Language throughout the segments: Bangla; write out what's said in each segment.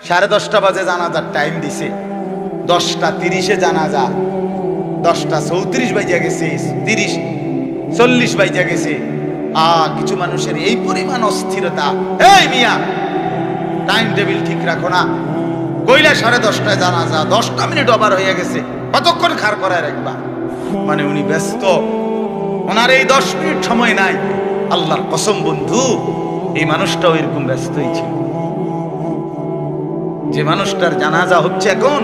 10:30 বাজে জানাজার টাইম দিছে, 10:30 জানাজা, 10:34 বাজে গেছে, 30:40 বাজে গেছে। কিছু মানুষের এই পরিমাণ অস্থিরতা। এই মিয়া, টাইম টেবিল ঠিক রাখো না। কইলা 10:30টায় জানাজা, 10টা মিনিট ওভার হয়ে গেছে, কতক্ষণ খাড় করায় রাখবা? মানে উনি ব্যস্ত, ওনার এই 10 মিনিট সময় নাই। আল্লাহর কসম বন্ধু, এই মানুষটাও এরকম ব্যস্তই ছিল। যে মানুষটার জানাজা হচ্ছে এখন,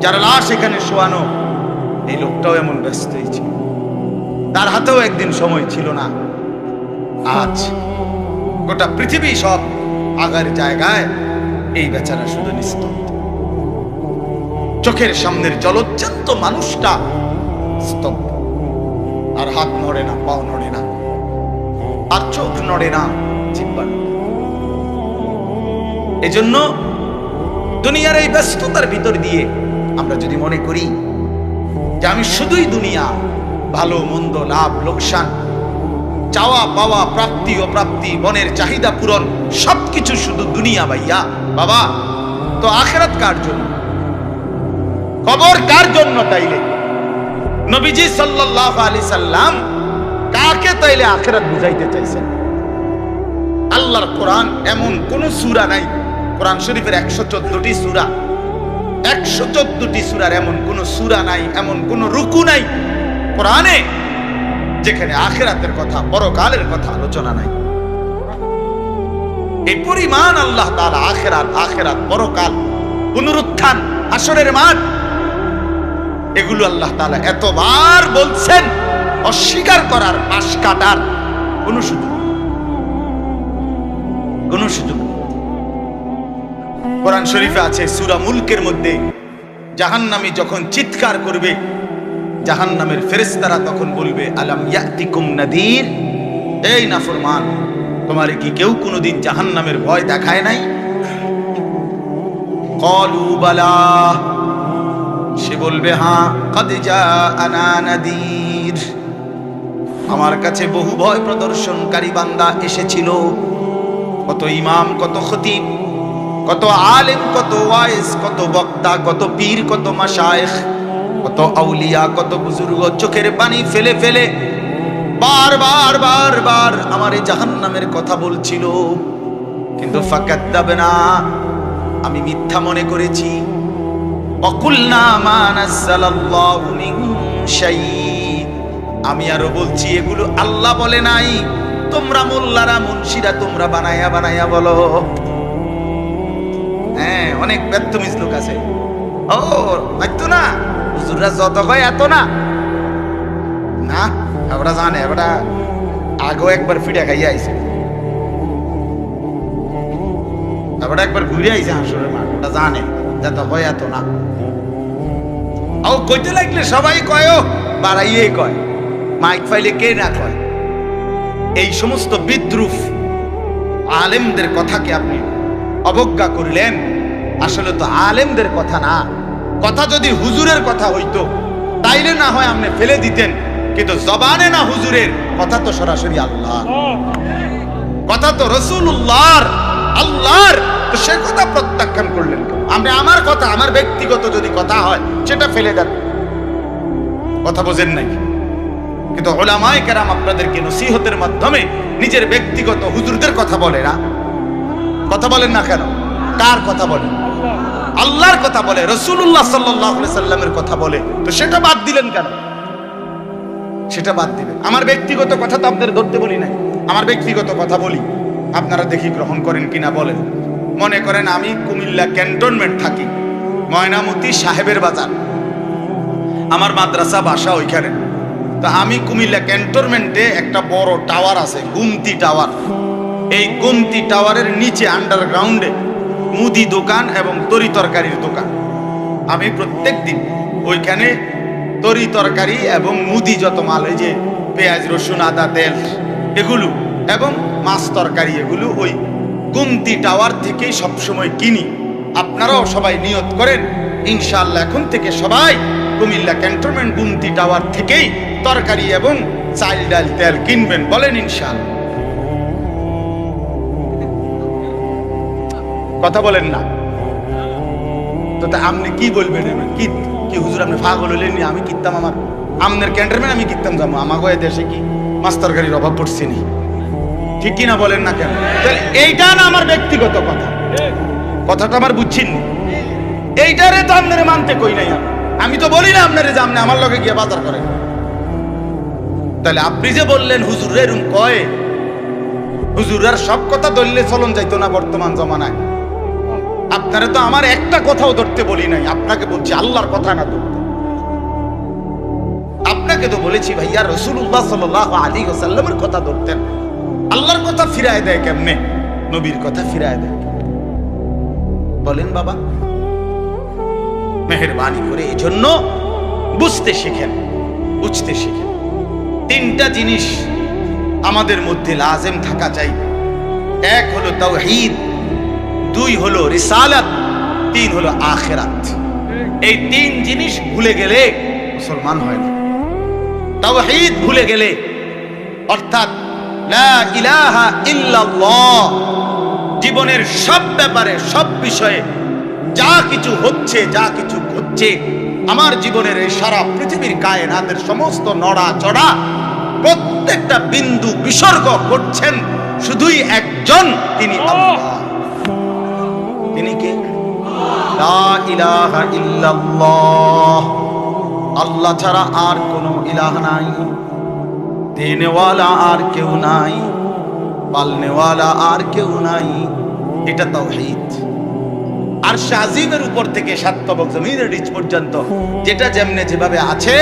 যার লাশ এখানে শোয়ানো, এই লোকটাও এমন ব্যস্তই ছিল। তার হাতেও একদিন সময় ছিল না। আজ গোটা পৃথিবী সব আগার জায়গায়, এই বেচারা শুধু নিস্তব্ধ। চোখের সামনের জলজ্জান্ত মানুষটা স্তব্ধ, আর হাত নড়ে না, পাও নড়ে না, আর চোখ নড়ে না, জিহ্বা নড়ে না। এজন্য দুনিয়ার এই ব্যস্ততার ভিতর দিয়ে আমরা যদি মনে করি যে আমি শুধুই দুনিয়া, ভালো মন্দ, লাভ লোকসান, চাওয়া পাওয়া, প্রাপ্তি অপ্রাপ্তি, মনের চাহিদা পূরণ, সবকিছু শুধু দুনিয়া ভাইয়া, বাবা, তো আখিরাত কার জন্য? কবর কার জন্য? তাইলে নবীজি সাল্লাল্লাহু আলাইহি সাল্লাম কাকে তাইলে আখিরাত বুঝাইতে চাইছেন? আল্লাহর কোরআন এমন কোন সূরা নাই, কোরআন শরীফের 114টি সূরা, 114টি সূরার এমন কোন সূরা নাই, এমন কোন রুকু নাই কোরআনে যেখানে আখিরাতের কথা, পরকালের কথা আলোচনা নাই। এই পরিমাণ আল্লাহ তাআলা আখিরাত, পরকাল, পুনরুত্থান, হাসরের মাঠ, এগুলো আল্লাহ তাআলা এতবার বলছেন, অস্বীকার করার, পাশ কাটার কোন সুযোগ নেই। কোরআন শরীফে আছে সূরা মুলকের মধ্যে, জাহান্নামী যখন চিৎকার করবে, জাহান্নামের ফেরেশতারা তখন বলবে, আলাম ইয়াতিকুম নাদির, এই নাফরমান, তোমার কি কেউ কোনোদিন জাহান্নামের ভয় দেখায় নাই? ক্বালু বালা, সে বলবে, হ্যাঁ, ক্বাদ জাআনা নাদির, আমার কাছে বহু ভয় প্রদর্শনকারী বান্দা এসেছিল। কত ইমাম, কত খতিব, কত আলেম, কত ওয়াইজ, কত বক্তা, কত পীর, কত মাশায়েখ, কত আউলিয়া, কত বুজুর্গ চোখের পানি ফেলে ফেলে বারবার আমার এই জাহান্নামের কথা বলছিল, কিন্তু ফাকাদ্দাবনা, আমি মিথ্যা মনে করেছি। ওয়াকুলনা মা নাযালাল্লাহু মিন শাই, আমি আরো বলছি এগুলো আল্লাহ বলে নাই, তোমরা মোল্লারা, মুন্সিরা তোমরা বানায়া বলো। হ্যাঁ, অনেক বেত্তমিজ লোক আছে, ও এত না, হুজুররা যত কয় এত না, না আমরা জানে, আমরা আগেও একবার ফিরে খাইয়া আইছে, আমরা একবার ঘুরে আইছে হাসরের মাঠ, ওটা জানে যত কয় এত না। ও কইতে লাগলে সবাই কয়, বাড়াইয়ে কয়, মাইক ফাইলে কে না কয়। এই সমস্ত বিদ্রুপ আলেমদের কথাকে আপনি অবজ্ঞা করলেন। আসলে তো আলেমদের কথা না, কথা যদি হুজুরের কথা হইতো তাইলে না হয় আপনি ফেলে দিতেন, কিন্তু জবানে না হুজুরের কথা, তো সরাসরি আল্লাহ, কথা তো রাসূলুল্লাহর, আল্লাহর, তো সে কথা প্রত্যাখ্যান করলেন। আপনি আমার কথা, আমার ব্যক্তিগত যদি কথা হয় সেটা ফেলে দেন, কথা বোঝেন নাই। কিন্তু উলামায়ে কেরাম আপনাদেরকে নসিহতের মাধ্যমে নিজের ব্যক্তিগত হুজুরদের কথা বলে না, কথা বলেন না কেন? কার কথা বলে? আল্লাহর কথা বলে, রাসূলুল্লাহ সাল্লাল্লাহু আলাইহি সাল্লামের কথা বলে, তো সেটা বাদ দিলেন কেন? সেটা বাদ দিবেন। আমার ব্যক্তিগত কথা তো আপনাদের ধরতে বলি নাই, আমার ব্যক্তিগত কথা বলি, আপনারা দেখি গ্রহণ করেন কিনা বলেন। মনে করেন আমি কুমিল্লা ক্যান্টনমেন্ট থাকি, ময়নামতি সাহেবের বাজার, আমার মাদ্রাসা বাসা ওইখানে। তো আমি কুমিল্লা ক্যান্টনমেন্টে একটা বড় টাওয়ার আছে, গুমতি টাওয়ার। এই গুমতি টাওয়ারের নিচে আন্ডারগ্রাউন্ডে মুদি দোকান এবং তরি তরকারির দোকান। আমি প্রত্যেক দিন ওইখানে তরি তরকারি এবং মুদি যত মাল, এই যে পেঁয়াজ, রসুন, আদা, তেল এগুলো এবং মাছ তরকারি, এগুলো ওই গুমতি টাওয়ার থেকেই সবসময় কিনি। আপনারাও সবাই নিয়ত করেন, ইনশাআল্লাহ এখন থেকে সবাই কুমিল্লা ক্যান্টনমেন্ট গুমতি টাওয়ার থেকেই তরকারি এবং চাল, ডাল, তেল কিনবেন, বলেন ইনশাআল্লাহ। কথা বলেন না তো। তা আপনি কি বলবেন? কি কি হুজুর আপনি পাগল হলেন? আমি কিতাম আমার আমনের ক্যান্টারম্যান আমি কিতাম যাবো? আমাকে দেশে কি মাস্টার গাড়ির অভাব পড়ছে নি? ঠিক কিনা বলেন না কেন? তাহলে এইটা না আমার ব্যক্তিগত কথা, কথাটা আমার বুঝছেন নি? এইটারে তো আপনারে মানতে কই নাই। আমি তো বলি না আপনারে যে আপনি আমার লগে গিয়ে বাজার করেন। তাহলে আপনি যে বললেন হুজুর এরকম কয়, হুজুরার সব কথা ধরলে চলন যাইতো না বর্তমান জমানায়। আপনারা তো আমার একটা কথাও ধরতে বলি নাই, আপনাকে বলছি আল্লাহর কথা না ধরতে। আপনাকে তো বলেছি ভাইয়া রাসূলুল্লাহ সাল্লাল্লাহু আলাইহি ওয়াসাল্লামের কথা ধরতেন। আল্লাহর কথা ফিরায় দেয় কেমনে? নবীর কথা ফিরায় দেয় বলেন বাবা। মেহেরবানি করে এজন্য বুঝতে শিখেন, বুঝতে শিখেন। তিনটা জিনিস আমাদের মধ্যে লাজেম থাকা চাই। এক হলো তাওহীদ, দুই হলো রিসালাত, তিন হলো আখিরাত। এই তিন জিনিস ভুলে গেলে মুসলমান হয় না। তাওহীদ ভুলে গেলে অর্থাৎ লা ইলাহা ইল্লাল্লাহ, জীবনের সব ব্যাপারে সব বিষয়ে যা কিছু হচ্ছে যা কিছু ঘটছে আমার জীবনের এই সারা পৃথিবীর কায়নাতের সমস্ত নড়া চড়া প্রত্যেকটা বিন্দু বিসর্গ করছেন শুধুই একজন, তিনি আল্লাহ। তিনি কে? লা ইলাহা ইল্লাল্লাহ, আল্লাহ ছাড়া আর কোনো ইলাহ নাই, দেনেওয়ালা আর কেউ নাই, পালনেওয়ালা আর কেউ নাই। এটা তাওহীদ। আর শাজিমের উপর থেকে সাতবক জমিনের নিচ পর্যন্ত যেটা যেমনে যেভাবে আছে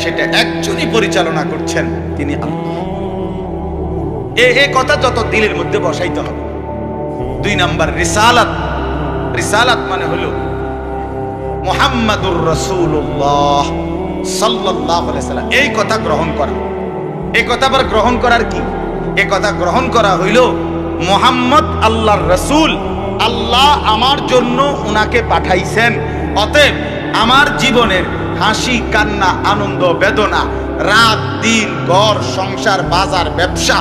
সেটা একজনই পরিচালনা করছেন, তিনি আল্লাহ। এই কথা যত দিলের মধ্যে বসাইতে হবে। দুই নাম্বার রিসালাত। রিসালাত মানে হলো মুহাম্মাদুর রাসূলুল্লাহ সাল্লাল্লাহু আলাইহি সাল্লাম, এই কথা গ্রহণ করা। এই কথা আবার গ্রহণ করার কি? এই কথা গ্রহণ করা হইল মুহাম্মদ আল্লাহর রাসূল, আল্লাহ আমার জন্য উনাকে পাঠাইছেন। অতএব আমার জীবনের হাসি কান্না আনন্দ বেদনা, রাত দিন, ঘর সংসার বাজার ব্যবসা,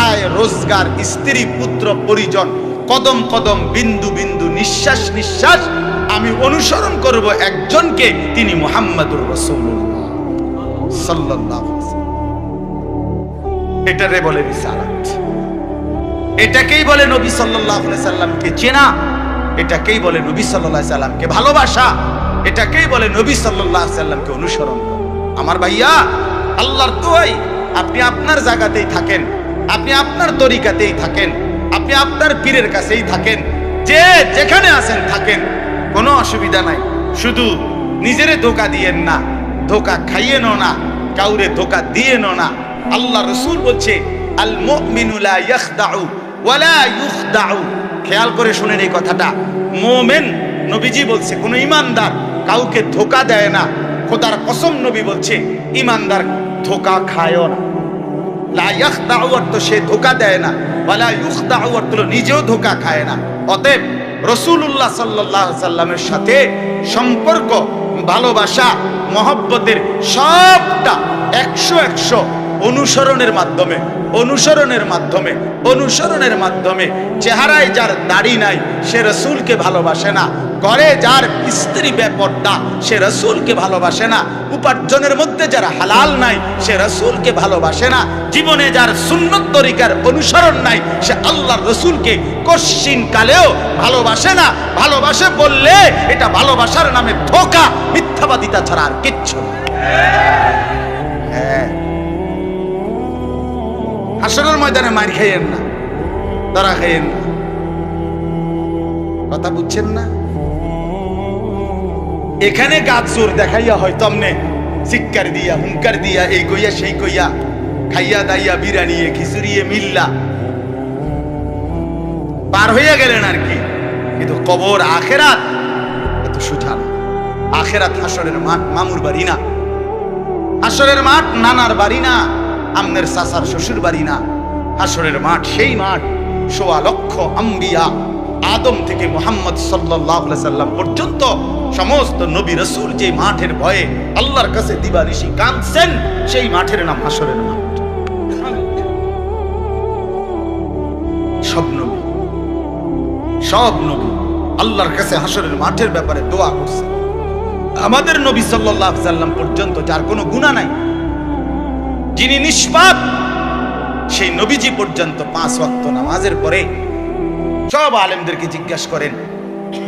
আয় রোজগার, স্ত্রী পুত্র পরিজন, কদম কদম বিন্দু বিন্দু নিঃশ্বাস নিঃশ্বাস আমি অনুসরণ করব একজনকে, তিনি মুহাম্মাদুর রাসূলুল্লাহ সাল্লাল্লাহু আলাইহি ওয়াসাল্লাম। এটারে বলে রিসালাত। এটাকেই বলে নবী সাল্লাল্লাহু আলাইহি সাল্লামকে চেনা, এটাকেই বলে নবী সাল্লাল্লাহু আলাইহি সাল্লামকে ভালোবাসা, এটাকেই বলে নবী সাল্লাল্লাহু আলাইহি সাল্লামকে অনুসরণ। আমার ভাইয়া, আল্লাহর দোহাই, আপনি আপনার জায়গাতেই থাকেন, আপনি আপনার তরিকাতেই থাকেন, আপনি আপনার পীরের কাছেই থাকেন, যে যেখানে আছেন থাকেন, কোনো অসুবিধা নাই। শুধু নিজেরে ধোঁকা দিয়েন না, ধোঁকা খাইয়েনও না, কাউরে ধোঁকা দিয়েনও না। আল্লাহ রাসূল বলছে আল মুমিনু লা ইয়াখদাউ ওয়ালা ইউখদাউ। খেয়াল করে শুনেন এই কথাটা। মুমিন, নবীজি বলছে, কোন ঈমানদার কাউকে ধোঁকা দেয় না। খোদার কসম নবী বলছে ঈমানদার ধোঁকা খায়ও না। লা ইয়াখদাউ অর্থ সে ধোঁকা দেয় না, ওয়ালা ইউখদাউ অর্থ নিজেও ধোঁকা খায় না। অতএব রাসূলুল্লাহ সাল্লাল্লাহু আলাইহি সাল্লামের সাথে সম্পর্ক, ভালোবাসা, মহব্বতের সবটা 100 অনুসরণের মাধ্যমে, অনুসরণের মাধ্যমে, অনুসরণের মাধ্যমে। চেহারায় যার দাড়ি নাই সে রাসূলকে ভালোবাসে না, ঘরে যার স্ত্রী বেপরদা সে রাসূলকে ভালোবাসে না, উপার্জনের মধ্যে যার হালাল নাই সে রাসূলকে ভালোবাসে না, জীবনে যার সুন্নত তরিকার অনুসরণ নাই সে আল্লাহর রাসূলকে কশিন কালেও ভালোবাসে না। ভালোবাসে বললে এটা ভালোবাসার নামে ধোঁকা, মিথ্যাবাদিতা ছাড়া আর কিচ্ছু না। হ্যাঁ, হাসরের ময়দানে মার খাইয়েন না, ধরা খাইয়েন না। কথা বুঝছেন না? এখানে গাছ জোর দেখাইয়া হয়তো আমনে চিৎকার দিয়া হুঙ্কার দিয়া এই কইয়া সেই কইয়া খাইয়া দাইয়া বিরানিয়ে খিচুড়িয়ে মিল্লা পার হইয়া গেলেন আর কি। কিন্তু কবর আখেরাত এত সুঠাম। আখেরাত হাসরের মাঠ মামুর বাড়ি না, হাসরের মাঠ নানার বাড়ি না, আমনের চাচার শ্বশুর বাড়ি না। হাসরের মাঠ সেই মাঠ ১৬ লক্ষ আম্বিয়া, আদম থেকে মুহাম্মদ সাল্লাল্লাহু আলাইহি সাল্লাম পর্যন্ত সমস্ত নবী রাসূল যে মাঠের ভয়ে আল্লাহর কাছে দিবানিশি কাঁদছেন, সেই মাঠের নাম হাসরের মাঠ। সব নবী, সব নবী আল্লাহর কাছে হাসরের মাঠের ব্যাপারে দোয়া করছে। আমাদের নবী সাল্লাল্লাহু আলাইহি সাল্লাম পর্যন্ত যার কোনো গুনাহ নাই, যিনি নিষ্পাপ, সেই নবীজি পর্যন্ত 5 ওয়াক্ত নামাজের পরে সব আলেমদেরকে জিজ্ঞাসা করেন,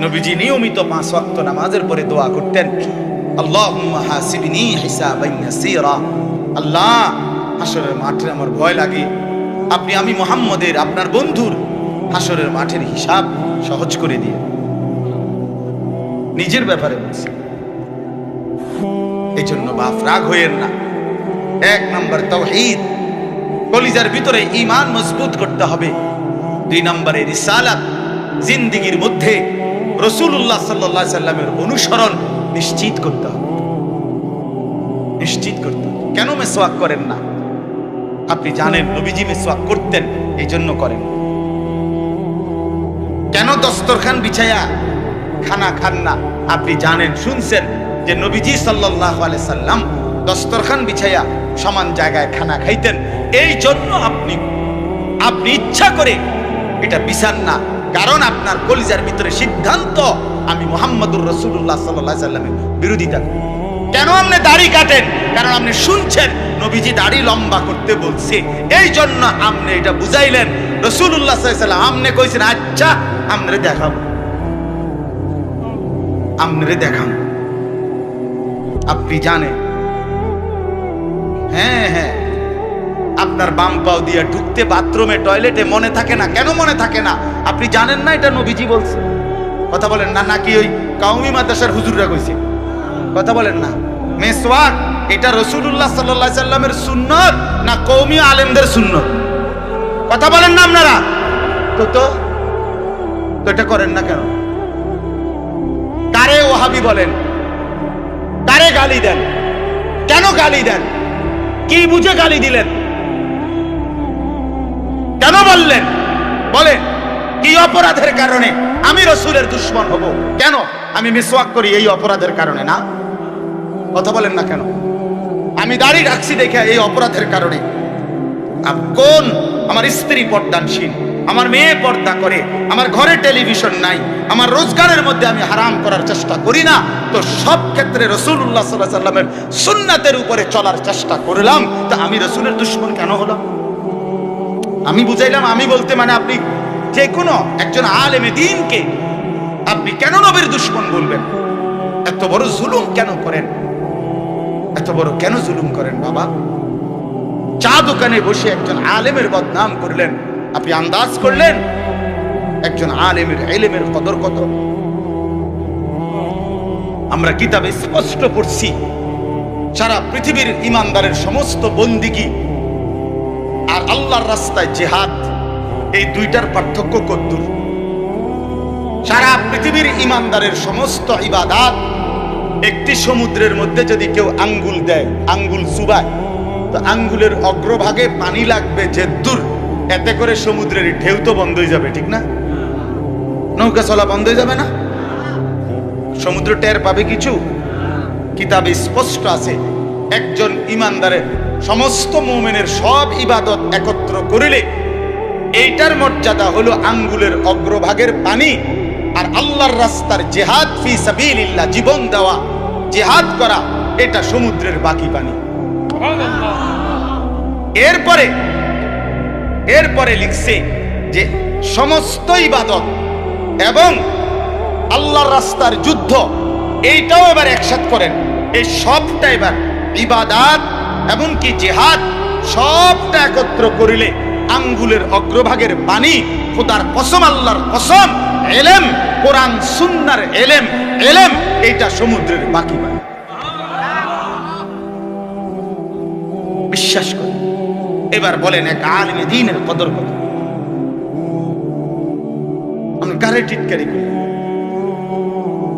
নবীজি নিয়মিত 5 ওয়াক্ত নামাজের পরে দোয়া করতেন, আল্লাহুম্মা হাসিবনি হিসাবান ইয়াসীরা, আল্লাহ হাসরের মাঠে আমার ভয় লাগে, আপনি আমি মুহাম্মদের আপনার বন্ধুর হাসরের মাঠের হিসাব সহজ করে দিয়ে। নিজের ব্যাপারে বলছি। এই জন্য বাপ রাগ হইয়েন না। 1 নম্বর তাওহীদ, কলিজার ভিতরে ঈমান মজবুত করতে হবে। 2 নম্বরে রিসালাত, জিন্দেগীর মধ্যে রাসূলুল্লাহ সাল্লাল্লাহু আলাইহি সাল্লামের অনুসরণ নিশ্চিত করতে হবে। নিশ্চিত করতে হবে। কেন মিসওয়াক করেন না? আপনি জানেন নবীজি মিসওয়াক করতেন, এই জন্য করেন। কেন দস্তরখান বিছায়া খানা খান না? আপনি জানেন, শুনছেন যে নবীজি সাল্লাল্লাহু আলাইহি সাল্লাম দস্তরখান বিছায়া সমান জায়গায় খানা খাইতেন, এই জন্য আপনি ইচ্ছা করে এটা বিছান না। কারণ আপনার কলিজার ভিতরে সিদ্ধান্ত, আমি মুহাম্মদুর রাসূলুল্লাহ সাল্লাল্লাহু আলাইহি সাল্লামের বিরোধিতা করি। কেন আপনি দাড়ি কাটেন? কারণ আপনি শুনছেন নবীজি দাড়ি লম্বা করতে বলছে, এই জন্য আপনি এটা বুঝাইলেন। রাসূলুল্লাহ সাল্লাল্লাহু আলাইহি সাল্লাম আপনি কইছেন, আচ্ছা আমরে দেখাবো, আমরে দেখাম। আপনি জানেন, হ্যাঁ হ্যাঁ, আপনার বাম পাও দিয়ে ঢুকতে বাথরুমে টয়লেটে মনে থাকে না। কেন মনে থাকে না? আপনি জানেন না এটা নবীজি বলছে। কথা বলেন না, নাকি ওই কাউমি মাদ্রাসার হুজুররা কইছে? কথা বলেন না। মিসওয়াক এটা রাসূলুল্লাহ সাল্লাল্লাহু আলাইহি সাল্লামের সুন্নাত না কওমি আলেমদের সুন্নাত? কথা বলেন না আপনারা। তো এটা করেন না কেন? কারে ওয়াহাবি বলেন? কারে গালি দেন? কেন গালি দেন? কি বুঝে গালি দিলেন? কেন বললেন? বলেন কি অপরাধের কারণে আমি রাসূলের দুশমন হব? কেন? আমি মিসওয়াক করি এই অপরাধের কারণে না? কথা বলেন না কেন? আমি দাড়ি রাখছি দেখে এই অপরাধের কারণে? কোন আমার স্ত্রী পর্দানশীল, আমার মেয়ে পর্দা করে, আমার ঘরে টেলিভিশন নাই, আমার রোজগারের মধ্যে আমি হারাম করার চেষ্টা করি না, তো সব ক্ষেত্রে রাসূলুল্লাহ সাল্লাল্লাহু আলাইহি সাল্লামের সুন্নাতের উপরে চলার চেষ্টা করলাম, তা আমি রাসূলের দুশমন কেন হলাম? আমি বুঝাইলাম, আমি বলতে মানে আপনি যে কোনো একজন আলেমে দ্বীনকে আপনি কেন নবীর দুশমন বলবেন? এত বড় জুলুম কেন করেন? এত বড় কেন জুলুম করেন বাবা? চা দোকানে বসে একজন আলেমের বদনাম করলেন, আপনি আন্দাজ করলেন একজন আলেমের ইলমের কদর কত? আমরা কিতাবে স্পষ্ট পড়ছি, সারা পৃথিবীর ইমানদারের সমস্ত বন্দিগি আর আল্লাহর রাস্তায় জিহাদ, এই দুইটার পার্থক্য কদ্দুর? সারা পৃথিবীর ইমানদারের সমস্ত ইবাদাত, একটি সমুদ্রের মধ্যে যদি কেউ আঙ্গুল দেয়, আঙ্গুল চুবায়, তো আঙ্গুলের অগ্রভাগে পানি লাগবে যে দূর, এতে করে সমুদ্রের ঢেউ তো বন্ধ হয়ে যাবে, ঠিক না? নৌকা চলা বন্ধ হয়ে যাবে না? সমুদ্র টের পাবে কিছু? কিতাবে স্পষ্ট আছে, একজন ইমানদারের সমস্ত মুমিনের সব ইবাদত একত্র করিলে এইটার মর্যাদা হলো আঙ্গুলের অগ্রভাগের পানি। আর আল্লাহর রাস্তার জিহাদ ফি সাবিলিল্লাহ, জীবন দেওয়া, জিহাদ করা, এটা সমুদ্রের বাকি পানি। এরপরে লিখছে যে সমস্ত ইবাদত এবং আল্লাহর রাস্তার যুদ্ধ, এইটাও এবার একসাথে করেন। এই সবটা এবার ইবাদত এবং কি জিহাদ সবটা একত্র করিলে আঙ্গুলের অগ্রভাগের পানি, খোদার কসম, আল্লাহর কসম, ইলম, কোরআন সুন্নাহর ইলম, এইটা সমুদ্রের বাকি পানি। বিশ্বাস করেন। এবার বলেন এক আলেমে দ্বীনের কদর কত? আমি কারে টিটকারি করি?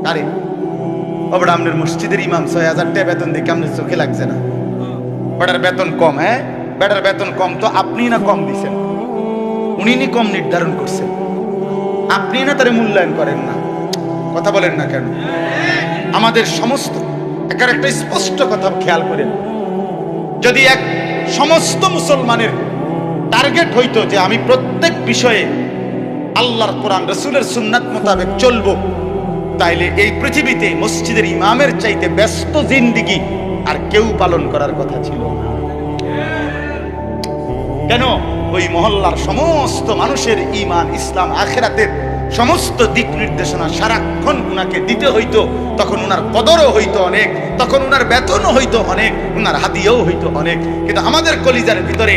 কারে? ওবড়া আপনার মসজিদের ইমাম ৬০০০ টাকা বেতন দেখে আপনার চোখে লাগছে না? বেটার বেতন কম। হ্যাঁ, বেটার বেতন কম তো আপনি না কম দিছেন? উনি নি কম নির্ধারণ করছেন, আপনি না তারে মূল্যায়ন করেন না। কথা বলেন না কেন? আমাদের সমস্ত একটা স্পষ্ট কথা খেয়াল করেন, যদি এক সমস্ত মুসলমানের টার্গেট হইতো যে আমি প্রত্যেক বিষয়ে আল্লাহর কোরআন রসুলের সুন্নাত মোতাবেক চলবো, তাইলে এই পৃথিবীতে মসজিদের ইমামের চাইতে ব্যস্ত জিন্দিগি আর কেউ পালন করার কথা ছিল না। কেন? ওই মহল্লার সমস্ত মানুষের ঈমান, ইসলাম, আখিরাতের সমস্ত দিক নির্দেশনা সারাক্ষণ উনাকে দিতে হইতো। তখন উনার কদরও হইতো অনেক, তখন উনার বেতনও হইতো অনেক, উনার হাদিয়াও হইতো অনেক। কিন্তু আমাদের কলিজার ভিতরে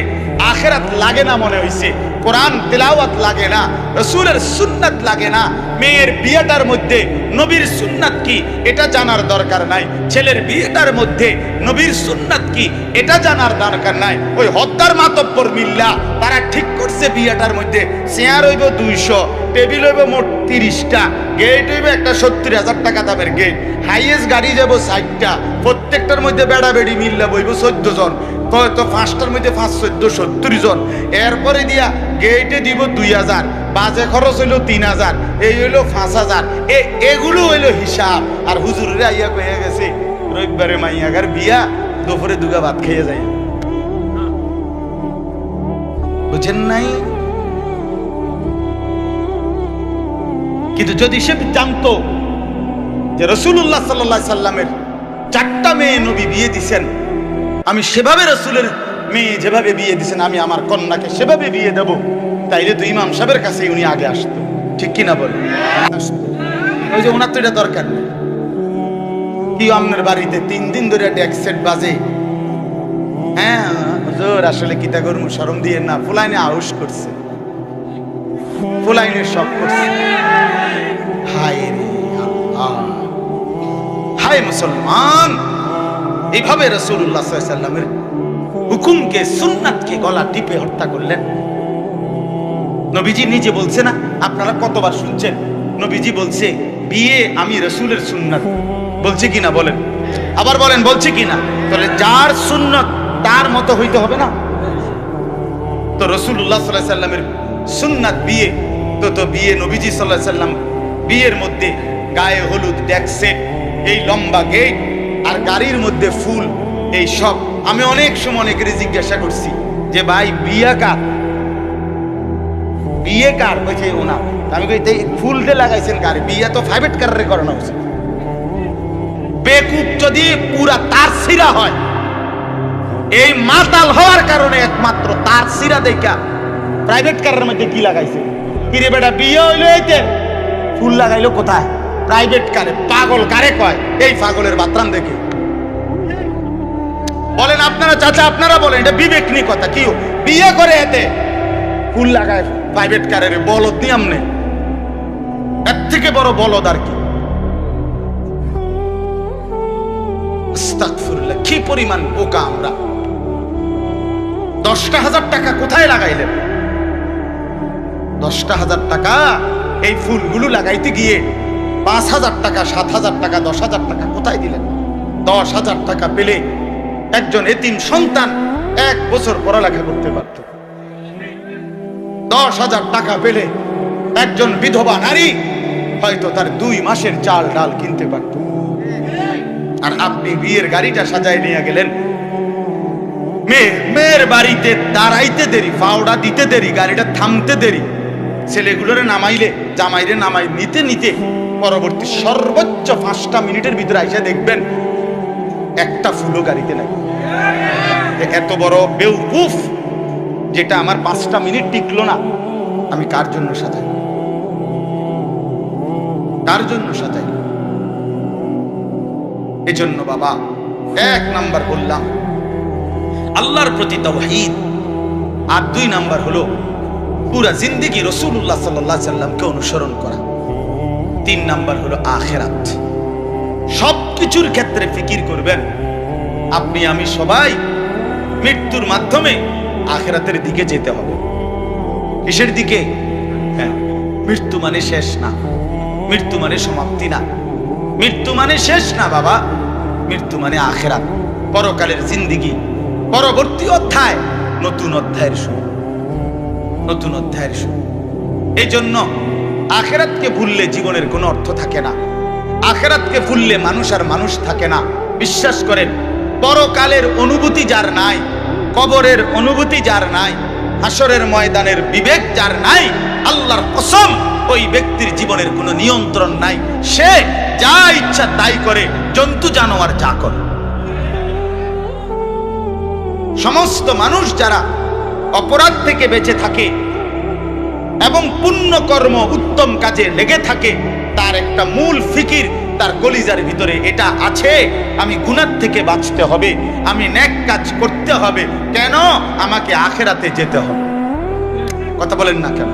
আখিরাত লাগে না মনে হইছে, কোরআন তেলাওয়াত লাগে না, রাসূলের সুন্নাত লাগে না। মেয়ের বিয়েটার মধ্যে নবীর সুন্নাত কি এটা জানার দরকার নাই, ছেলের বিয়েটার মধ্যে নবীর সুন্নাত কি এটা জানার দরকার নাই। ওই হদ্দার মাতব্বর মিল্লা তারা ঠিক করছে বিয়েটার মধ্যে চেয়ার হইব 200, টেবিল হইব মোট 30টা, গেট হইব একটা 70,000 টাকা দামের গেট, হাইয়েস্ট গাড়ি যাব 60টা, প্রত্যেকটার মধ্যে বেড়া বেড়ি মিল্লা বইব 14 জন, তো 5টার মধ্যে 5 14 70 জন। এরপরে দিয়া গেটে দিব 2000, বাজে খরচ হইল 3000, এই হইলো 5000। এগুলো হইলো হিসাব। আর হুজুরের আইয়া কয়ে গেছে রবিবারে মাইয়াগার বিয়া, দুপুরে দুগা ভাত খেয়ে যায়। বুঝেন নাই? কিন্তু যদি সে জানতো যে রাসূলুল্লাহ সাল্লাল্লাহু আলাইহি সাল্লামের 4টা মেয়ে নবী বিয়ে দিছেন, আমি সেভাবে রাসূলের মেয়ে যেভাবে বিয়ে দিছেন আমি আমার কন্যাকে সেভাবে বিয়ে দেব, তাইলে তো ইমাম সাহেবের কাছে উনি আগে আসতো। ঠিক কিনা বল? ওই যে ওনার তো এটা দরকার নেই। কি আপনার বাড়িতে 3 দিন ধরে ডেক সেট বাজে, হ্যাঁ হুজুর আসলে কিতা করব, শরম দিয়ে না, ফুলাইনে আউশ করছে, ফুলাইনে সব করছে। হায় রে আল্লাহ, হায় মুসলমান, এইভাবে রাসূলুল্লাহ সাল্লাল্লাহু আলাইহি সাল্লামের হুকুমকে, সুন্নাতকে গলা টিপে হত্যা করলেন। নবীজি নিজে বলছে না, আপনারা কতবার শুনছেন, নবীজি বলছে বিয়ে আমি রাসূলের সুন্নাত, বলছে কিনা বলেন? আবার বলেন বলছে কিনা? তাহলে যার সুন্নাত তার মতো হইতে হবে না? তো রাসূলুল্লাহ সাল্লাল্লাহু আলাইহি সাল্লামের সুন্নাত বিয়ে, তো বিয়ে নবীজি সাল্লাল্লাহু আলাইহি সাল্লাম বিয়ের মধ্যে গায়ে হলুদ, ডেক সেট, এই লম্বা গেট আর গাড়ির মধ্যে ফুল, এই সব। আমি অনেক সময় অনেকেরই জিজ্ঞাসা করছি যে ভাই বিয়ে কার, বিয়ে কার? বলছে ওনা। আমি কই ফুলটা লাগাইছেন কার? বিয়ে তো প্রাইভেট কারে করানো উচিত। বেকুব যদি পুরা তার সিরা হয়, এই মাতাল হওয়ার কারণে একমাত্র তার সিরা দেখা প্রাইভেট কারের মধ্যে কি লাগাইছে। কিরে বেটা বিয়ে হইলো, এইতে ফুল লাগাইলো কোথায়? প্রাইভেট কারে। পাগল কারে কয়? এই পাগলের বাতরাম দেখে। বলেন আপনারা চাচা, আপনারা বলেন এটা বিবেক নিয়ে কথা। কি বিয়ে করে এতে ফুল লাগায় প্রাইভেট কারের? বলদ নি আমনে, এর থেকে বড় বলদ আর কি? আস্তাগফিরুল্লাহ, কি পরিমাণ বোকা আমরা। 10,000 টাকা কোথায় লাগাইলেন? 10,000 টাকা এই ফুলগুলো লাগাইতে গিয়ে 5,000 টাকা, 7,000 টাকা, 10,000 টাকা কোথায় দিলেন? 10,000 টাকা পেলে একজন এতিম সন্তান 1 বছর পড়ালেখা করতে পারত। 10,000 টাকা পেলে একজন বিধবা নারী হয়তো তার 2 মাসের চাল ডাল কিনতে পারত। আর আপনি বিয়ের গাড়িটা সাজায় নিয়ে গেলেন, মেয়ের বাড়িতে দাঁড়াইতে দেরি, পাউডা দিতে দেরি, গাড়িটা থামতে দেরি, ছেলেগুলোরে নামাইলে জামাইরে নামাই নিতে নিতে পরবর্তী সর্বোচ্চ 5টা মিনিটের ভিতরে আইসা দেখবেন একটা ফুলও গাড়িতে নাই। এত বড় বেউকুফ যেটা আমার 5টা মিনিট টিকলো না, আমি কার জন্য সাজাই? কার জন্য সাজাই? এজন্য বাবা 1 নাম্বার বললাম আল্লাহর প্রতি তাওহীদ, আর 2 নাম্বার হলো পুরা জিন্দেগি রাসূলুল্লাহ সাল্লাল্লাহু আলাইহি সাল্লামকে অনুসরণ করা। 3 নাম্বার হলো আখিরাত। সবকিছুর ক্ষেত্রে ফিকির করবেন। আপনি আমি সবাই মৃত্যুর মাধ্যমে আখিরাতের দিকে যেতে হবে। কিসের দিকে? হ্যাঁ, মৃত্যু মানে শেষ না, মৃত্যু মানে সমাপ্তি না, মৃত্যু মানে শেষ না বাবা। মৃত্যু মানে আখিরাত, পরকালের জিন্দেগি, পরবর্তী অধ্যায়, নতুন অধ্যায়ের শুরু, নতুন অধ্যায়ের শুরু। এই জন্য আখিরাতকে ভুললে জীবনের কোনো অর্থ থাকে না। আখিরাতকে ভুললে মানুষ আর মানুষ থাকে না। বিশ্বাস করেন, পরকালের অনুভূতি যার নাই, কবরের অনুভূতি যার নাই, হাসরের ময়দানের বিবেক যার নাই, আল্লাহর কসম ওই ব্যক্তির জীবনের কোনো নিয়ন্ত্রণ নাই, সে যা ইচ্ছা তাই করে, জন্তু জানোয়ার যা করে। সমস্ত মানুষ যারা অপরাধ থেকে বেঁচে থাকে এবং পুণ্য কর্ম উত্তম কাজে লেগে থাকে, তার একটা মূল ফিকির তার কলিজার ভিতরে এটা আছে, আমি গুনাহ থেকে বাঁচতে হবে, আমি নেক কাজ করতে হবে। কেন? আমাকে আখিরাতে যেতে হবে। কথা বলেন না কেন?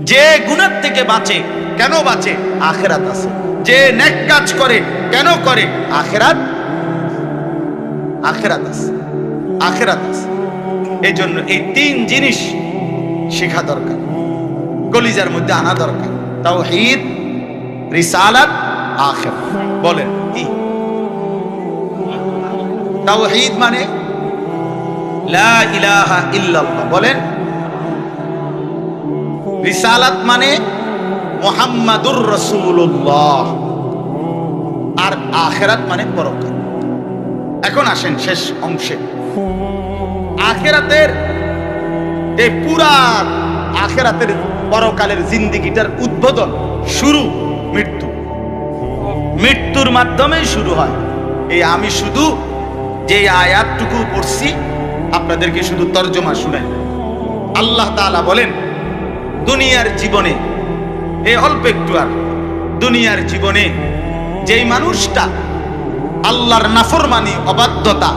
যে গুনাহ থেকে বাঁচে, কেন বাঁচে? আখিরাত আছে। যে নেক কাজ করে, কেন করে? আখিরাত আছে, আখিরাত আছে। এই জন্য এই তিন জিনিস শেখা দরকার, কলিজার মধ্যে আনা দরকার। তাওহীদ, রিসালাত, আখিরাত। বলেন কি? তাওহীদ মানে লা ইলাহা ইল্লাল্লাহ, বলেন। রিসালাত মানে মুহাম্মাদুর রাসূলুল্লাহ, আর আখিরাত মানে পরকাল। এখন আসেন শেষ অংশে। আখিরাতের এই পুরা আখিরাতের পরকালের জিন্দেগিটার উদ্বোধন, শুরু মৃত্যু। মৃত্যুর মাধ্যমেই শুরু হয়। এই আমি শুধু যে আয়াতটুকু পড়ছি আপনাদেরকে শুধু তর্জমা শুনেন। আল্লাহ তাআলা বলেন, দুনিয়ার জীবনে, এই অল্প একটু আর দুনিয়ার জীবনে যেই মানুষটা আল্লাহর নাফরমানি, অবাধ্যতা,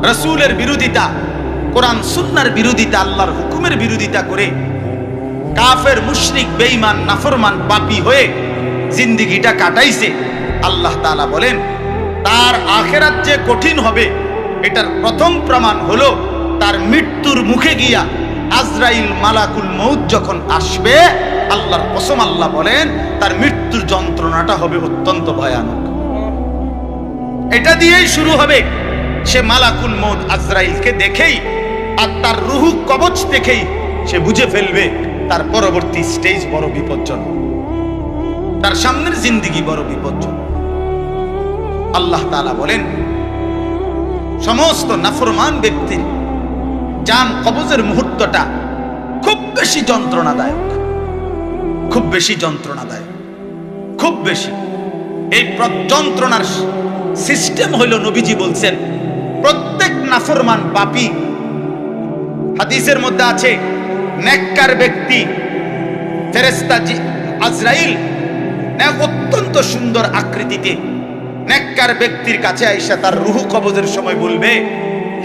রাসূলের বিরোধিতা, কোরআন সুন্নাহর বিরোধিতা, আল্লাহর হুকুমের বিরোধিতা করে কাফের, মুশরিক, বেঈমান, নাফরমান, পাপী হয়ে জিন্দেগিটা কাটাইছে, আল্লাহ তাআলা বলেন তার আখিরাত যে কঠিন হবে এটার প্রথম প্রমাণ হলো তার মৃত্যুর মুখে গিয়া আজরাইল, মালাকুল মউত যখন আসবে, আল্লাহর কসম আল্লাহ বলেন তার মৃত্যুর যন্ত্রণাটা হবে অত্যন্ত ভয়ানক। এটা দিয়েই শুরু হবে। সে মালাকুল মউত আজরাইলকে দেখেই আর তার রুহু কবচ দেখেই সে বুঝে ফেলবে তার পরবর্তী স্টেজ বড় বিপজ্জনক, তার সামনের জিন্দেগি বড় বিপজ্জনক। আল্লাহ তাআলা বলেন সমস্ত নাফরমান ব্যক্তির জান কবজের মুহূর্তটা খুব বেশি যন্ত্রণাদায়ক, খুব বেশি যন্ত্রণাদায়ক, খুব বেশি। এই যন্ত্রণার সিস্টেম হইল, নবীজি বলছেন প্রত্যেক নাফরমান পাপী, হাদিসের মধ্যে আছে নেককার ব্যক্তি ফেরেশতা আজরাইল অত্যন্ত সুন্দর আকৃতিতে নেককার ব্যক্তির কাছে আইসা তার রূহ কবজের সময় বলবে,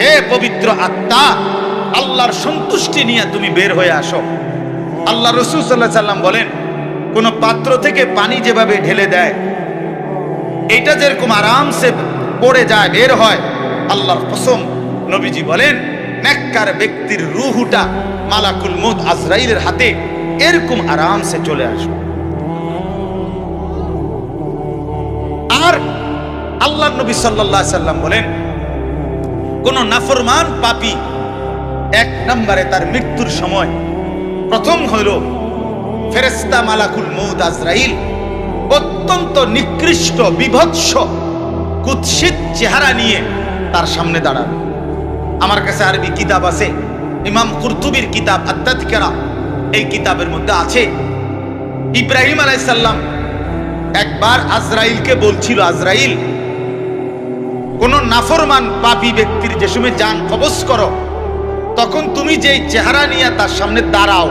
হে পবিত্র আত্মা, আল্লাহর সন্তুষ্টি নিয়ে তুমি বের হয়ে আসো। আল্লাহ রাসূল সাল্লাল্লাহু আলাইহি সাল্লাম বলেন, কোন পাত্র থেকে পানি যেভাবে ঢেলে দেয় এটা যেরকম আরামসে পড়ে যায়, বের হয়, আল্লাহর কসম নবীজি বলেন নেককার ব্যক্তির রূহটা মালাকুল মউত আজরাইলের হাতে এরকম আরামসে চলে আসবে। আর আল্লাহর নবী সাল্লাল্লাহু আলাইহি সাল্লাম বলেন কোন নাফরমান পাপী এক নম্বরে তার মৃত্যুর সময় প্রথম হলো ফেরেশতা মালাকুল মউত আজরাইল অত্যন্ত নিকৃষ্ট, বিভৎস, কুৎসিত চেহারা নিয়ে তার সামনে দাঁড়াবে। আমার কাছে আরবি কিতাব আছে, ইমাম কুরতুবির কিতাব আত-তাযকিরা, এই কিতাবের মধ্যে আছে ইব্রাহিম আলাইহিস সালাম একবার আজরাইলকে বলছিল, আজরাইল, কোন নাফরমান পাপী ব্যক্তির যে সময় জান কবজ করো তখন তুমি যেই চেহারা নিয়ে তার সামনে দাঁড়াও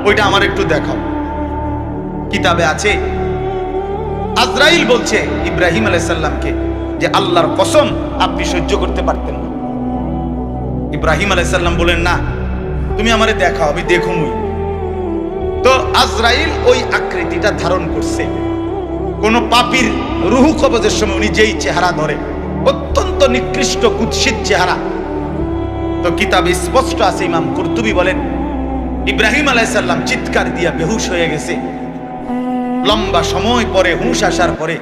ওইটা আমার একটু দেখাও। কিতাবে আছে আজরাইল বলছে ইব্রাহিম আলাইহিস সালামকে যে আল্লাহর কসম আপনি সহ্য করতে পারতেন না। ইব্রাহিম আলাইহিস সালাম বলেন, না তুমি আমারে দেখাও, আমি দেখুমই। তো আজরাইল ওই আকৃতিটা ধারণ করছে। কোন পাপীর রূহ কবজের সময় উনি যেই চেহারা ধরে, অত্যন্ত নিকৃষ্ট, কুৎসিত চেহারা। তো কিতাবে স্পষ্ট আছে, ইমাম কুরতুবী বলেন ইব্রাহিম আলাইহিস সালাম চিৎকার দিয়া বেহুশ হয়ে গেছে। লম্বা সময় পরে হুঁশ আসার পরে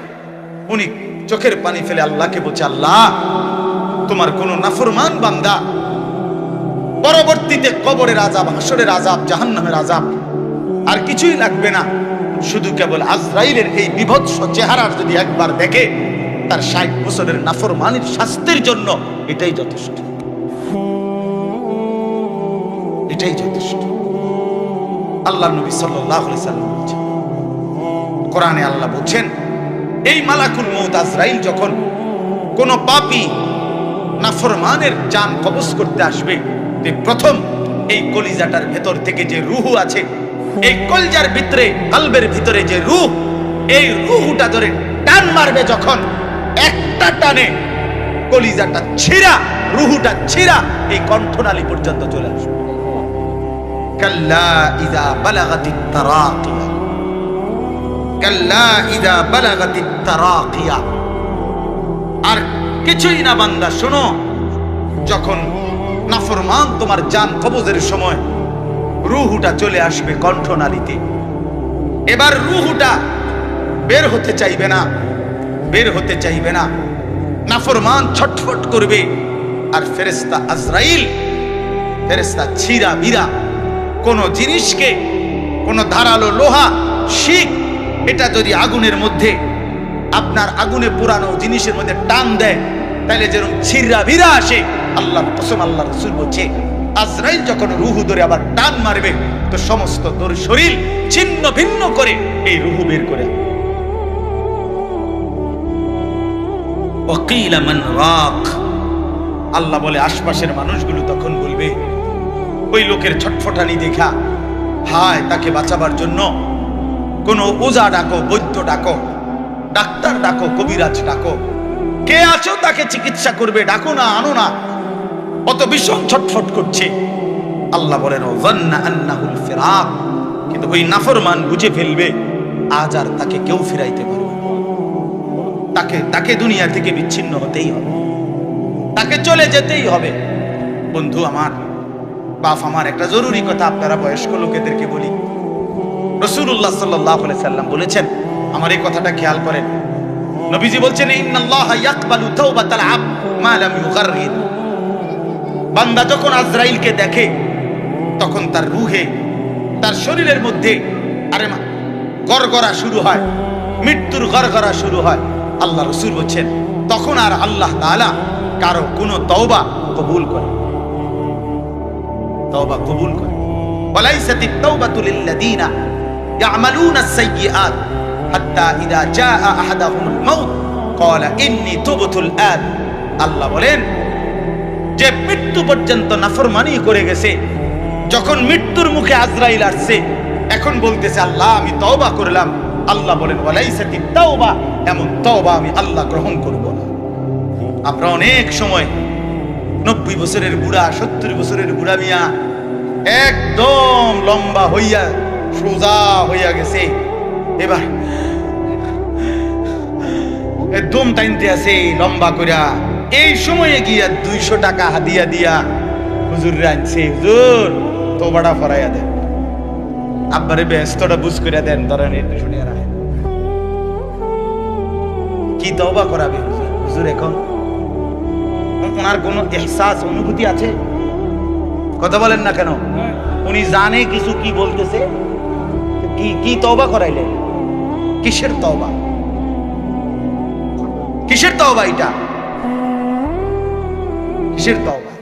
উনি চোখের পানি ফেলে আল্লাহকে বলছে, আল্লাহ, তোমার কোন নাফরমান বান্দা পরবর্তীতে কবরের আযাব, হাসরের আযাব, জাহান্নামের আযাব আর কিছুই লাগবে না, শুধু কেবল আজরাইলের এই বিভৎস চেহারার যদি একবার দেখে তার 60 বছরের নাফরমানির শাস্তির জন্য এটাই যথেষ্ট, এটাই যথেষ্ট। আল্লাহ নবী সাল্লাল্লাহু আলাইহি সাল্লাম বলছেন, কোরআনে আল্লাহ বলছেন, এই মালাকুল মউত আজরাইল যখন কোন পাপী নাফরমানের জান কবজ করতে আসবে, প্রথম এই কলিজাটার ভেতর থেকে যে রূহ আছে, এই কলজার ভিতরে, কলবের ভিতরে যে রূহ, এই রূহটা ধরে টান মারবে যখন, একটা টানে কলিজাটা ছিঁড়া, রূহটা ছিঁড়া এই কণ্ঠনালী পর্যন্ত চলে আসবে। কাল্লা ইযা বালাগাতিত তারাকিয়া, কাল্লা ইযা বালাগাতিত তারাকিয়া। আর কিছুই না বান্দা, শোনো, যখন নাফরমান তোমার জান কবজের সময় রূহটা চলে আসবে কণ্ঠনালীতে, এবার রূহটা বের হতে চাইবে না, বের হতে চাইবে না, নাফরমান ছটফট করবে। আর ফেরেশতা আজরাইল, ফেরেশতা ছিঁড়া বিরা কোন জিনিসকে, কোন ধারালো লোহা, শিক, এটা যদি আগুনের মধ্যে, আপনার আগুনে পুরানো জিনিসের মধ্যে টান দেয়, তাহলে যেরকম ছিঁড়া বিরা আসে, আল্লাহর কসম, আল্লাহ রাসূল বলছে, আজরাইল যখন রূহ ধরে আবার টান মারবে, তো সমস্ত তোর শরীর ছিন্ন ভিন্ন করে এই রূহ বের করে। ওয়াকিলা মান রাক, আল্লাহ বলে আশপাশের মানুষগুলো তখন বলবে, ওই লোকের ছটফটানি দেখা, হায়, তাকে বাঁচাবার জন্য কোন ওজা ডাকো, বৈদ্য ডাকো, ডাক্তার ডাকো, কবিরাজ ডাকো, কে আছো তাকে চিকিৎসা করবে, ডাকো না, আনো না, অত ভীষণ ছটফট করছে। আল্লাহ বলেন, ওয়ান্না আন্নাহুল ফিরাক, কিন্তু ওই নাফরমান বুঝে ফেলবে আজ আর তাকে কেউ ফিরাইতে পারবে না, তাকে দুনিয়া থেকে বিচ্ছিন্ন হতেই হবে, তাকে চলে যেতেই হবে। বন্ধু আমার, বাপ আমার, একটা জরুরি কথা আপনারা বয়স্ক লোকেদেরকে বলি। রাসূলুল্লাহ সাল্লাল্লাহু আলাইহি সাল্লাম বলেছেন, আমার এই কথাটা খেয়াল করেন, নবীজি বলছেন, ইন্নাল্লাহা ইয়াকবালু তাওবাতাল আবদ মা লাম ইউগাররির। বান্দা যখন আজরাইলকে দেখে, তখন তার রূহে, তার শরীরের মধ্যে আরে গড়গড়া শুরু হয়, মৃত্যুর গড়গড়া শুরু হয়। আল্লাহ রাসূল বলছেন, তখন আর আল্লাহ তাআলা কারো কোনো তওবা কবুল করে, তওবা কবুল করে। ওয়ালাইসাতিত তাওবাতু লিল্লাযিনা ইয়ামালুনা আস-সাইয়্যাত হাত্তা ইযা জাআ আহাদাহুমুল মাউত ক্বালা ইন্নী তুবতুল আন। আল্লাহ বলেন, যে মৃত্যু পর্যন্ত নাফরমানি করে গেছে, যখন মৃত্যুর মুখে আজরাইল আসছে, এখন বলতেছে, আল্লাহ আমি তওবা করলাম। আল্লাহ বলেন, ওয়ালাইসাতিত তাওবা, এমন তওবা আমি আল্লাহ গ্রহণ করব না। আমরা অনেক সময় 90 বছরের বুড়া, 70 বছরের বুড়া মিয়া একদম লম্বা হইয়া, সোজা হইয়া গেছে, এবার একদম টাইনতে আছে লম্বা কইরা, এই সময়ে গিয়া 200 টাকা হাদিয়া দিয়া হুজুর আনছে, হুজুর তওবাটা ফরাইয়া দেন, আব্বারে ব্যস্তটা বুঝ কইরা দেন, ধরেন এই 200 টাকা রাখেন। কি তওবা করাবে হুজুর? এখন ওনার কোনো ইহসাস, অনুভূতি আছে? কথা বলেন না কেন? উনি জানে কিছু কি বলতেছে, কি তওবা করাইলেন? কিসের তওবা? কিসের তওবা এটা? কিসের তওবা?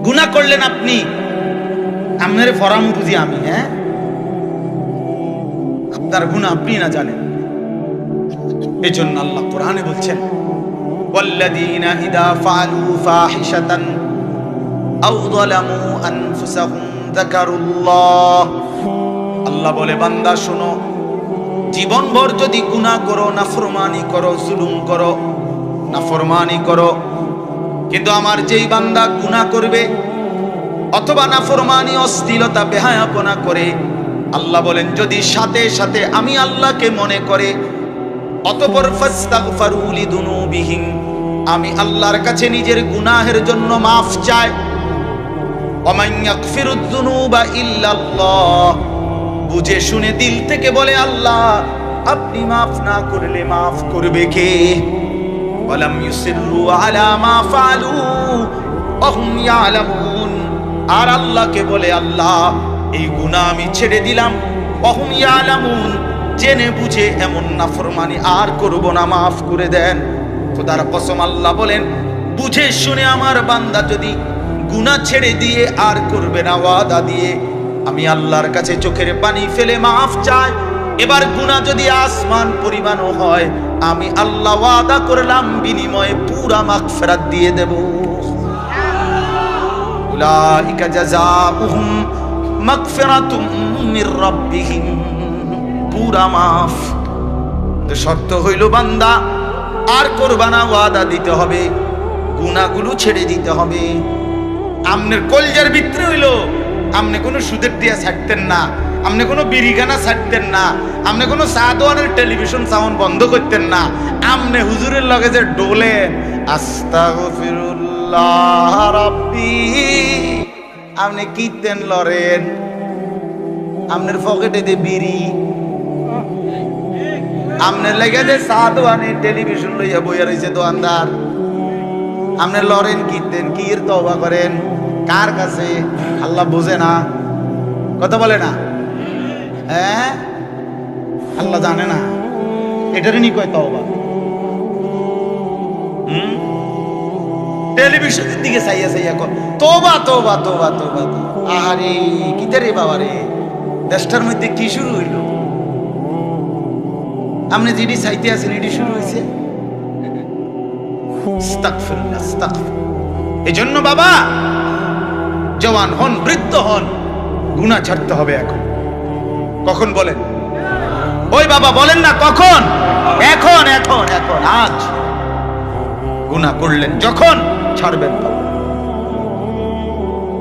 গুনাহ করলেন আপনি, আপনারে ফরাম বুঝি আমি, হ্যাঁ, আপনার গুনাহ আপনি না জানেন। এই জন্য আল্লাহ কোরআনে বলছেন, ওয়াল্লাযীনা ইযা ফাআলু ফাহিশাতান আও যালামু আনফুসাহুম যাকারুল্লাহ। আল্লাহ বলে, বান্দা শোনো, জীবনভর যদি গুনাহ করো, নাফরমানি করো, জুলুম করো, নাফরমানি করো, কিন্তু আমার যেই বান্দা গুনাহ করবে অথবা নাফরমানি, অশ্লীলতা, বেহায়াপনা করে, আল্লাহ বলেন, যদি সাথে সাথে আমি আল্লাহকে মনে করে, অতঃপর ফাস্তাগফারু লিযুনুবিহিম, আমি আল্লাহর কাছে নিজের গুনাহের জন্য মাফ চাই, ওয়া মান ইয়াগফিরুয যুনুবা ইল্লাল্লাহ, বুঝে শুনে দিল থেকে বলে, আল্লাহ আপনি মাফ না করলে মাফ করবে কে? ওয়ালাম ইউসিররু আলা মা ফাআলু ওয়া হুম ইয়ালামুন, আর আল্লাহকে বলে, আল্লাহ এই গুনাহ আমি ছেড়ে দিলাম, ওয়া হুম ইয়ালামুন, জেনে বুঝে এমন নাফরমানি আর করব না, মাফ করে দেন। খোদার কসম, আল্লাহ বলেন, বুঝে শুনে আমার বান্দা যদি গুনাহ ছেড়ে দিয়ে আর করবে না, ওয়াদা দিয়ে আমি আল্লাহর কাছে চোখের পানি ফেলে মাফ চাই। এবার গুনাহ যদি আসমান পরিমাণও হয়, আমি আল্লাহ ওয়াদা করলাম বিনিময়ে পুরা মাগফিরাত দিয়ে দেব। উলাইকা জাযাউহুম মাগফিরাতুম মির রাব্বিহিম, পুরা মাফ। তো শর্ত হইল বান্দা আর করবা না, ওয়াদা দিতে হবে, গুনাহগুলো ছেড়ে দিতে হবে। আমনের কলজার ভিতরে হইল আমনে কোনো সুদের দিয়া ছাড়তেন না, আমনে কোনো বিড়িখানা ছাড়তেন না, আমনে কোনো সাদওয়ানের টেলিভিশন সাউন্ড বন্ধ করতেন না। আমনে হুজুরের লগে যে ডোলেন আস্তাগফিরুল্লাহ রাব্বি, আমনে কীর্তন লরেন, আমনের পকেটে দে বিড়ি, আমনের লাগে যে সাদওয়ানের টেলিভিশন লইয়া বইয়া রইছে দোকানদার, আমনে লরেন কীর্তন, কি এর তওবা করেন কার কাছে? আল্লাহ বোঝে না? কথা বলে না? হ্যাঁ, আল্লাহ জানে না? এটারই নি কয় তওবা। টেলিভিশনের দিকে চাইয়া চাইয়া কর তওবা তওবা তওবা তওবা। আরে কিতে রে বাবা রে, দেশটার মধ্যে কি শুরু হইল? আপনি যেটি চাইতে আছেন এটি শুরু হয়েছে। আস্তাগফিরুল্লাহ, আস্তাগফিরুল্লাহ। এজন্য বাবা জওয়ান হন, বৃদ্ধ হন, গুনাহ ছাড়তে হবে এখন। কখন বলেন? ওই বাবা বলেন না কখন? এখন এখন এখন, আজ। গুনাহ করলেন যখন, ছাড়বেন তখন।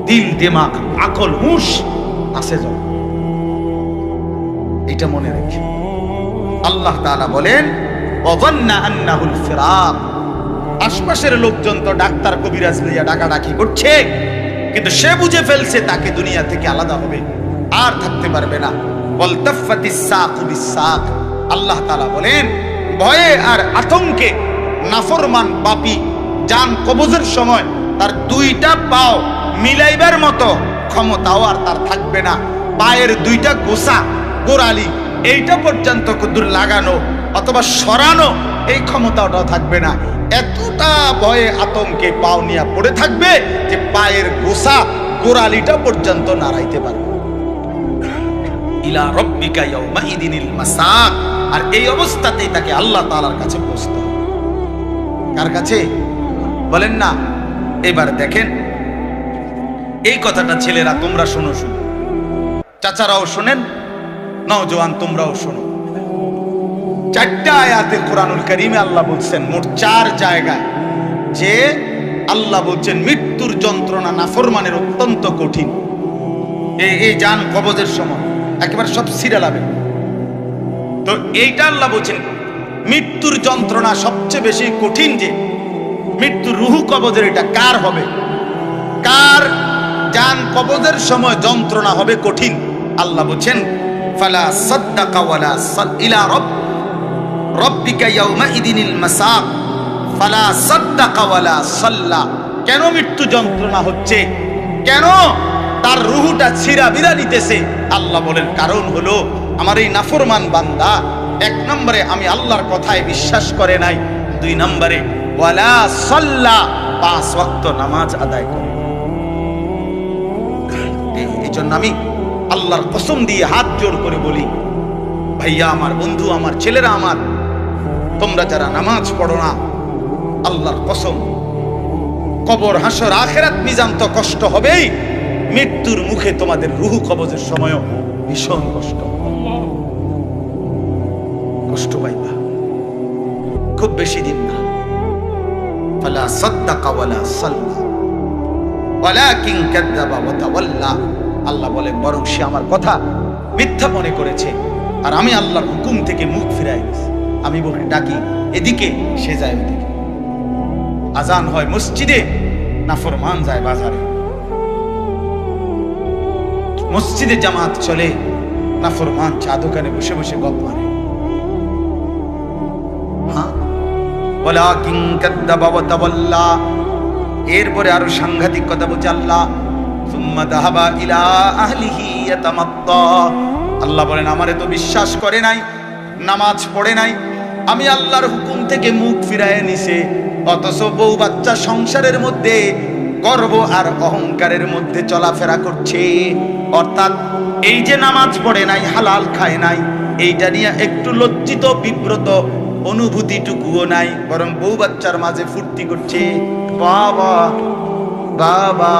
দিল, দিমাগ, আকল, হুঁশ আছে যখন, এটা মনে রেখে। আল্লাহ তাআলা বলেন ওয়াযান্না আন্নাহুল ফিরাক, আশপাশের লোকজন তো ডাক্তার কবিরাজ লইয়া ডাকাডাকি করছে, কিন্তু সে বুঝে ফেলছে তাকে দুনিয়া থেকে আলাদা হবে, আর থাকতে পারবে না। ওয়ালতাফাতিস সাকু বিসাক, আল্লাহ তাআলা বলেন ভয়ে আর আতঙ্কে নাফরমান পাপী জান কবজের সময় তার দুইটা পাও মিলাইবার মতো ক্ষমতাও আর তার থাকবে না। পায়ের দুইটা গোছা গোড়ালি এইটা পর্যন্ত কুদুর লাগানো অথবা সরানো এই ক্ষমতাটাও থাকবে না। এতটা ভয়ে আতঙ্কে পাও নিয়ে পড়ে থাকবে যে পায়ের গোছা গোড়ালিটা পর্যন্ত নাড়াইতে পারবে। ইলা রাব্বিকা ইয়াউমাইদিনিল মাসাক, আর এই অবস্থাতেই তাকে আল্লাহ তাআলার কাছে পৌঁছতে হবে। কার কাছে বলেন না? এবার দেখেন এই কথাটা ছেলেরা তোমরা শোনো, শুনো, চাচারাও শোনেন, নওজোয়ান তোমরাও শোনো। চারটা আয়াতে কোরআনুল কারীমে আল্লাহ বলছেন, মোট 4 জায়গায়, যে আল্লাহ বলছেন মৃত্যুর যন্ত্রণা নাফরমানের অত্যন্ত কঠিন। এই জান কবজের সময় একেবারে সব সিরালাবে। তো এইটা আল্লাহ বলছেন মৃত্যুর যন্ত্রণা সবচেয়ে বেশি কঠিন। যে মৃত্যুর রুহু কবজের, এটা কার হবে? কার জান কবজের সময় যন্ত্রণা হবে কঠিন? আল্লাহ বলছেন ফালা সাদ্দাকা ওয়ালা ইলা রাব্বিকা ইয়াউমাইদিনিল মাসাক ফালা সাদ্দাকা ওয়ালা সাল্লা। কেন মৃত্যু যন্ত্রণা হচ্ছে? কেন তার রুহুটা ছিঁড়া বিড়া নিতেছে? আল্লাহ বলেন কারণ হলো আমার এই নাফরমান বান্দা 1 নম্বরে আমি আল্লাহর কথায় বিশ্বাস করে নাই, 2 নম্বরে ওয়ালা সাল্লা 5 ওয়াক্ত নামাজ আদায় করে। এই জন্য আমি আল্লাহর কসম দিয়ে হাত জোড় করে বলি, ভাইয়া আমার, বন্ধু আমার, ছেলেরা আমার, তোমরা যারা নামাজ পড়ো না, আল্লাহর কসম কবর, হাসর, আখিরাত, মিজান তো কষ্ট হবেই, মৃত্যুর মুখে তোমাদের রুহু কবজের সময়ও ভীষণ কষ্ট, কষ্ট পাইবা। খুব বেশি দিন না। ফালা সাদ্দাকা ওয়ালা সাল্লা ওয়ালাকিন কাযাবা ওয়া তাওয়াল্লা। আল্লাহ বলেন বরং সে আমার কথা মিথ্যা মনে করেছে, আর আমি আল্লাহর হুকুম থেকে মুখ ফিরাই দিয়েছি। আমি বলি ডাকি এদিকে, সে যায় ওদিকে। আজান হয় মসজিদে, নাফরমান যায় বাজারে। মসজিদে জামাত চলে, নাফরমান চা দোকানে বসে বসে গপ মারে। হ্যাঁ, ওয়ালাকিন কাযাবা ওয়া তাওয়াল্লা। এরপরে আরো সাংঘাতিক কথা বলছে আল্লাহ, সুম্মা যাহাবা ইলা আহলিহি ইয়াতামাত্তা। আল্লাহ বলেন আমারে তো বিশ্বাস করে নাই, নামাজ পড়ে নাই, আমি আল্লাহর হুকুম থেকে মুখ ফিরায় নিছে, অথচ বউ বাচ্চা সংসারের মধ্যে গর্ব আর অহংকারের মধ্যে চলাফেরা করছে। অর্থাৎ এই যে নামাজ পড়ে নাই, হালাল খায় নাই, এইটা নিয়ে একটু লজ্জিত বিব্রত অনুভূতিটুকুও নাই, বরং বউ বাচ্চার মাঝে ফুর্তি করছে। বাবা বাবা